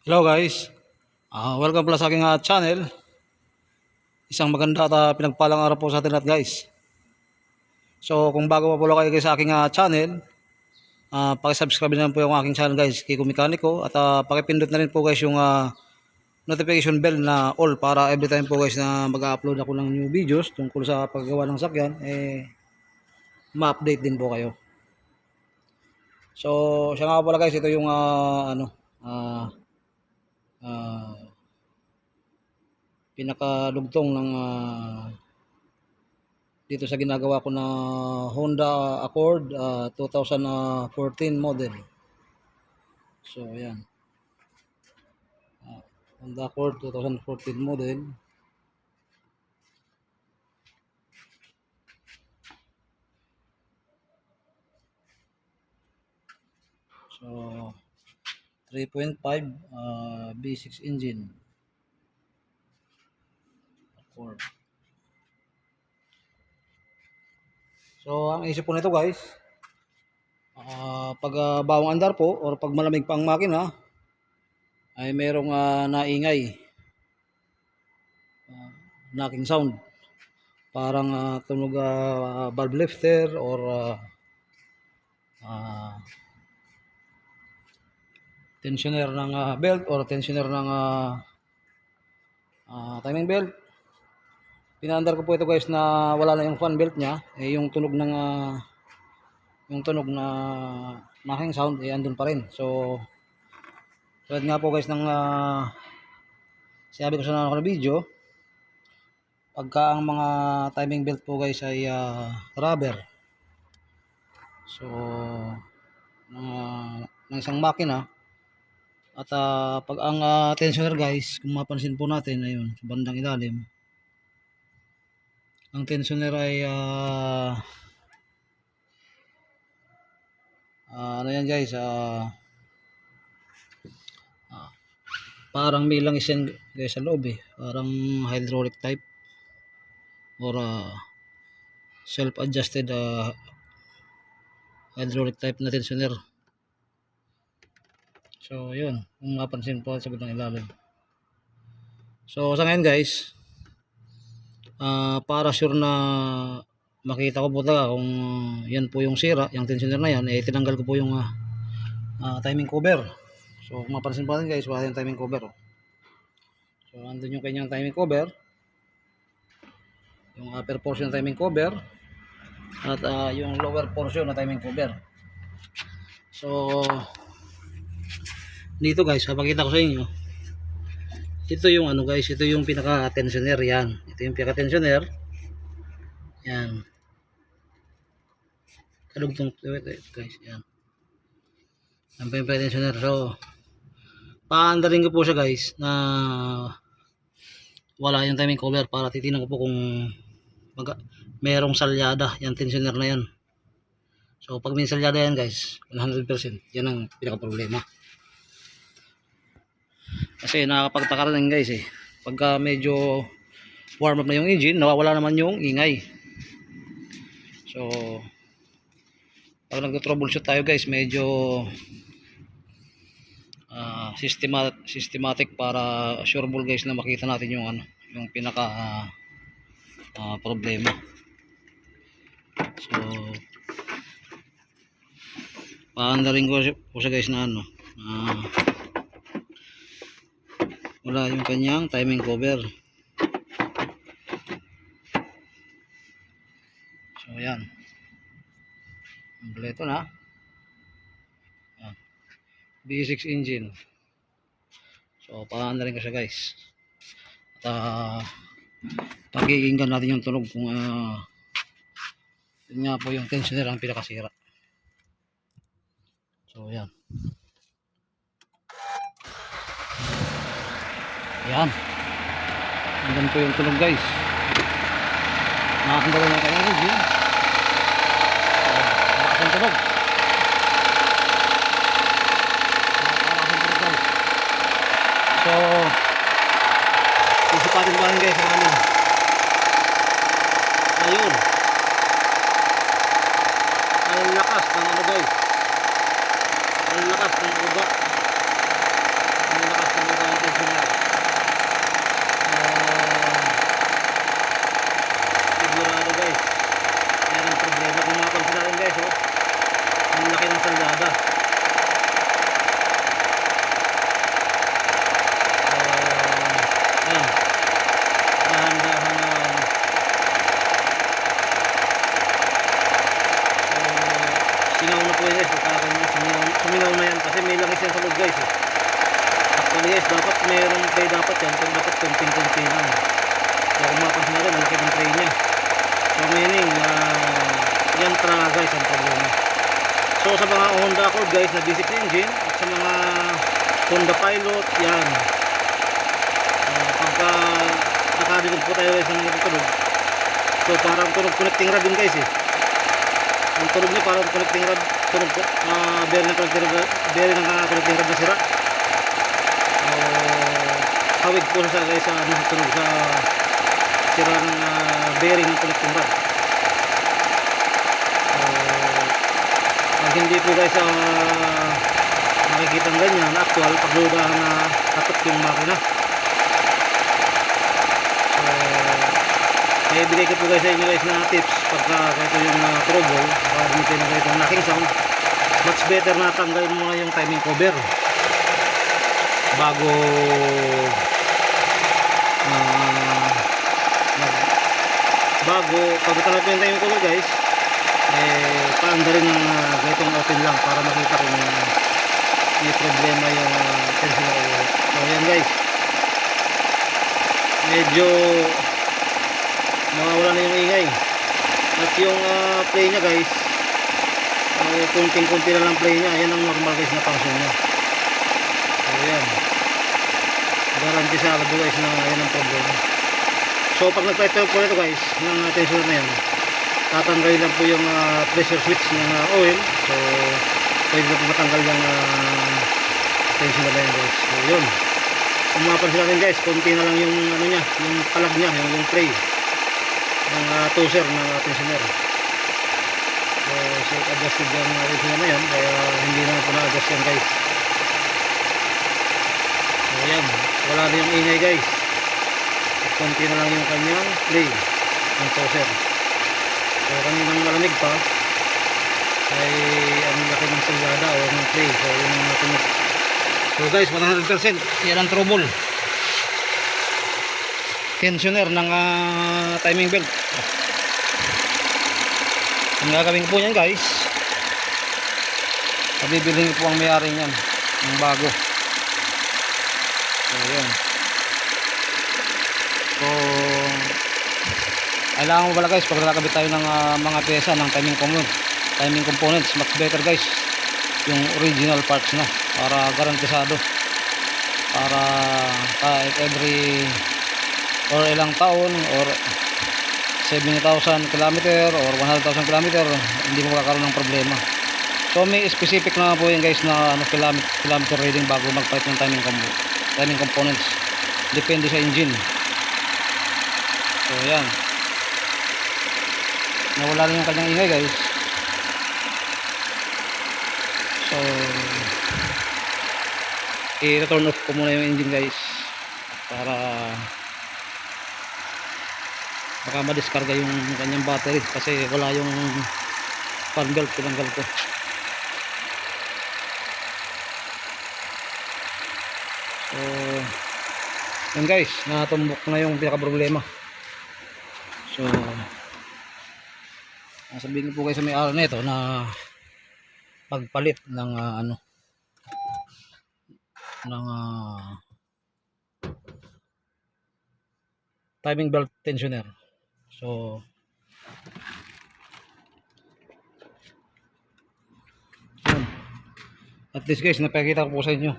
Hello guys, welcome pala sa aking channel. Isang maganda at pinagpalang araw po sa atin lahat guys. So kung bago pa po kayo guys sa aking channel, paki-subscribe na po yung aking channel guys, Kiko Mekaniko. At pakipindot na rin po guys yung notification bell na all para every time po guys na mag-upload ako ng new videos tungkol sa paggawa ng sakyan, ma-update din po kayo. So siya nga pala guys, ito yung pinakadugtong ng dito sa ginagawa ko na Honda Accord 2014 model. So ayan, Honda Accord 2014 model. So 3.5 V6 engine Accord. So ang isip ko nito guys, pag bawang andar po or pag malamig pa ang makina ay merong naingay, knocking sound, parang tunog valve lifter or tensioner ng belt or tensioner ng timing belt. Pinaandar ko po ito guys na wala na yung fan belt niya, yung tunog ng knocking sound andun pa rin. So tulad nga po guys ng sinabi ko sa nakarang video, pagka ang mga timing belt po guys ay rubber, so ng isang makina, at pag ang tensioner guys, kung mapansin po natin, ayun sa bandang ilalim, ang tensioner ay ano yan guys, parang may langis yan guys sa loob, parang hydraulic type or self adjusted hydraulic type na tensioner. So yun, kung mapansin po sa bandang ilalim. So sa ngayon guys, para sure na makita ko po talaga kung yan po yung sira, yung tensioner na yan, tinanggal ko po yung timing cover. So kung mapansin po natin guys, wala yung timing cover. So andun yung kanyang timing cover, yung upper portion ng timing cover, at yung lower portion ng timing cover. So dito guys, papakita ko sa inyo, ito yung ano guys, ito yung pinaka tensioner yan. Ito yung pinaka tensioner. Yan. Kadugtong guys, yan. Ang pinaka tensioner. So paandarin ko po siya guys na wala yung timing cover para titingnan ko po kung merong salyada yung tensioner na yan. So pag may salyada yan guys, 100% yan ang pinaka problema. Kasi nakakapagtaka rin guys pagka medyo warm up na yung engine, nawawala naman yung ingay. So pag nag-troubleshoot tayo guys, medyo systematic para sureball guys na makita natin yung yung pinaka problema. So paandarin ko po siya guys na wala yung kanyang timing cover. So ayan, kompleto na. V6 engine. So paandarin ko siya guys, at pag-iinggan natin yung tunog kung yun nga po yung tensioner ang pinakasira. So ayan, ayan, hanggang po yung tunog guys, nakakanda na kanyang engine. Malakas yung tunog, guys. So isipatin ko lang guys ayun, ang lakas ng guys, ang lakas ng uga, ang lakas yan sa loob guys eh. Actually guys, dapat mayroong tray dapat yan, pero dapat konting-konti lang. So kung mapansin natin, malaki ng tray niya. So meaning, yan talaga guys ang problema. So sa mga Honda Accord guys na V6 engine, at sa mga Honda Pilot, yan. Pagka nakadinig po tayo guys ng tunog, so parang tunog connecting rod din guys eh. Ang tunog niya parang connecting rod, tunog po, bearing ng connecting rod na sira. Hawig po sa guys sa tunog sa sira ng bearing ng connecting rod. Pag hindi po guys makikita ng ganyan actual, pagludahan na katok yung makina. May ibigay ko po guys sa inyo guys na tips pagka ganito yung trouble, para hindi na ganito ang knocking sound. Much better na tanggalin muna yung timing cover bago pag natanggal po yung timing cover guys, paanda rin ng ganitong open lang para makita kung may problema yung tensioner oil. So yan guys, medyo mawawala na yung ingay at yung play nya guys, kunting-kunti na lang play nya. Yan ang normal guys na function nya. So yan, garantisado guys na yan ang problema. So pag nag-title po ito guys ng tensioner na yan, tatanggalin lang po yung pressure switch ng oil. So pwede na po matanggal yung tensioner na yan guys. So yun, kung mapansin natin guys, konti na lang yung ano nya, yung palag nya, yung tray ng toaster ng tensioner. So self adjusted yung tensioner na yan, kaya hindi na po na-adjust yan guys. So yan, wala na yung ingay guys, at konti na lang yung kanyang play ng toaster. So kaninang malamig pa ay ang laki ng salada o ng play. So yun ang natunog. So guys, 100% yan ang trouble, tensioner ng timing belt. Ang gagawin po yan guys, pabibilhin po ang may-ari niyan ng bago. So yun, so kailangan mo pala guys, pag nakakabit tayo ng mga pyesa ng timing components, much better guys yung original parts na, para garantisado, para kahit every or ilang taon or 70,000 km or 100,000 km hindi mo magkakaroon ng problema. So may specific na po yan guys na kilometer reading bago magpalit ng timing components, depende sa engine. So yan, nawala na yung kanyang ingay guys. So i-turn off ko muna yung engine guys, para baka madiskarga yung kanyang battery kasi wala yung fan belt, tinanggal ko. So yun guys, natumbok na yung pinaka problema. So sabihin po kayo sa may-ari nito na pagpalit ng timing belt tensioner. So yun, at least guys napakita ko po sa inyo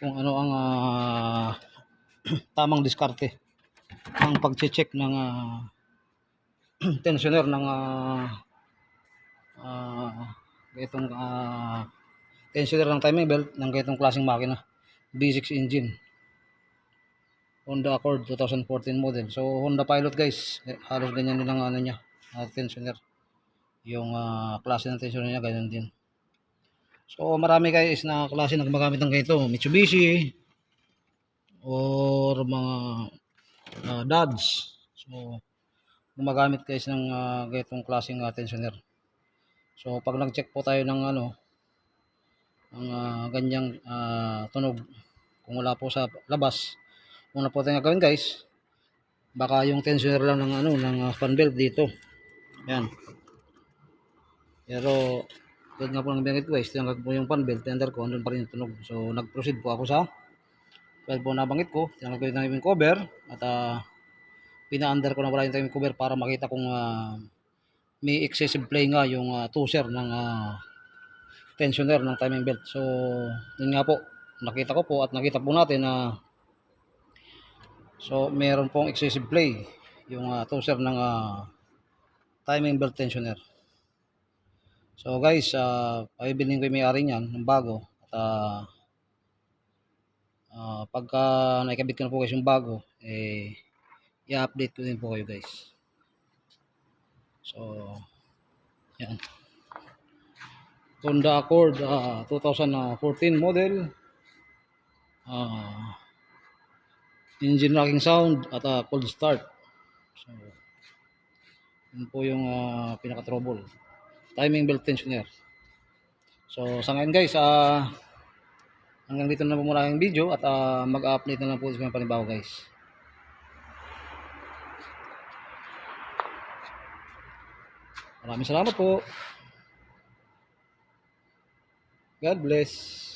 kung ano ang tamang diskarte ang pag-check ng tensioner ng itong tensioner ng timing belt ng itong klaseng makina, V6 engine, Honda Accord 2014 model. So Honda Pilot guys, halos ganyan din ang ano niya, tensioner, yung klase ng tensioner niya ganyan din. So marami guys na klase na gumagamit ng ganito, Mitsubishi or mga Dodge. So gumagamit guys ng ganitong klaseng tensioner. So pag nag-check po tayo ng ang ganyang tunog, kung wala po sa labas, una po tayong gagawin guys, baka yung tensioner lang ng fan belt dito. Yan. Pero Tulad nga po ng binanggit ko guys, tinanggal po yung fan belt, tender ko, andun pa rin yung tunog. So nag-proceed po ako sa, tulad po nabanggit ko, tinanggal ko yung timing cover at pina-under ko na wala yung timing cover para makita kung may excessive play nga yung toser ng tensioner ng timing belt. So yun nga po, nakita ko po at nakita po natin na so meron pong excessive play yung toser ng timing belt tensioner. So guys, pabibilin ko yung may-ari niyan ng bago at pagka naikabit ko na po guys yung bago, i-update ko din po kayo guys. So yan, Honda Accord 2014 model, engine rocking sound at cold start. So yun po yung pinaka trouble, timing belt tensioner. So sa ngayon guys, hanggang dito na po muna yung video at mag-update na lang po sa mga panibago guys. Maraming salamat po. God bless.